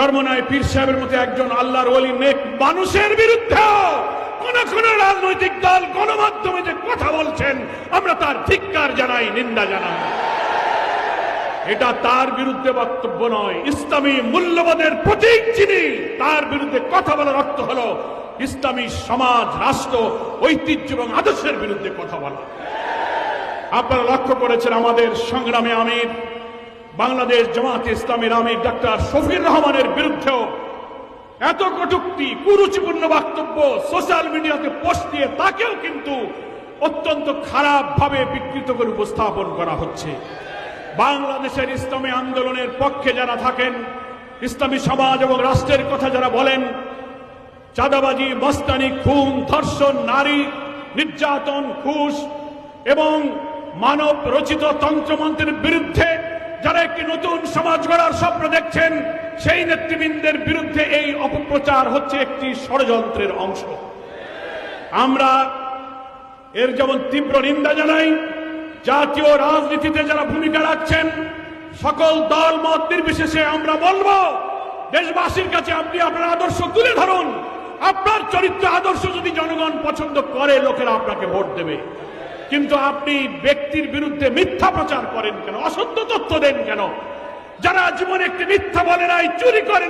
চরমনায় পীর সাহেবের মতো একজন আল্লাহর ওলি নেক মানুষের বিরুদ্ধেও কোন কোন রাজনৈতিক দল গণমাধ্যমে যে কথা বলছেন, আমরা তার ধিক্কার জানাই, নিন্দা জানাই। এটা তার বিরুদ্ধে বক্তব্য নয়। ইসলামী মূল্যবোধের প্রতীক যিনি, তার বিরুদ্ধে কথা বলার অর্থ হলো ইসলামী সমাজ, রাষ্ট্র, ঐতিহ্য এবং আদর্শের বিরুদ্ধে কথা বলা। আপনারা লক্ষ্য করেছেন আমাদের সংগ্রামে আমির, বাংলাদেশ জামাতে ইসলামীর আমির ডাক্তার শফির রহমানের বিরুদ্ধেও এত কটূক্তি, কুরুচিপূর্ণ বক্তব্য সোশ্যাল মিডিয়াতে পোস্ট দিয়ে তাকেও কিন্তু অত্যন্ত খারাপ ভাবে বিকৃত করে উপস্থাপন করা হচ্ছে। বাংলাদেশের ইসলামী আন্দোলনের পক্ষে যারা থাকেন, ইসলামী সমাজ এবং রাষ্ট্রের কথা যারা বলেন, চাঁদাবাজি, মস্তানি, খুন, ধর্ষণ, নারী নির্যাতন, ঘুষ এবং মানব রচিত তন্ত্রমন্ত্রের বিরুদ্ধে যারা একটি নতুন সমাজ গড়ার স্বপ্ন দেখছেন, সেই নেতৃবৃন্দের বিরুদ্ধে এই অপপ্রচার হচ্ছে একটি ষড়যন্ত্রের অংশ। আমরা এর যেমন তীব্র নিন্দা জানাই। জাতীয় রাজনীতিতে যারা ভূমিকা রাখছেন, সকল দল মত নির্বিশেষে আমরা বলবো, দেশবাসীর কাছে আপনি আপনার আদর্শ তুলে ধরুন। আপনার চরিত্র আদর্শ যদি জনগণ পছন্দ করে, লোকেরা আপনাকে ভোট দেবে। কিন্তু আপনি ব্যক্তির বিরুদ্ধে মিথ্যা প্রচার করেন কেন? অসত্য তথ্য দেন কেন? যারা জীবনে একটি মিথ্যা বলে নাই, চুরি করেন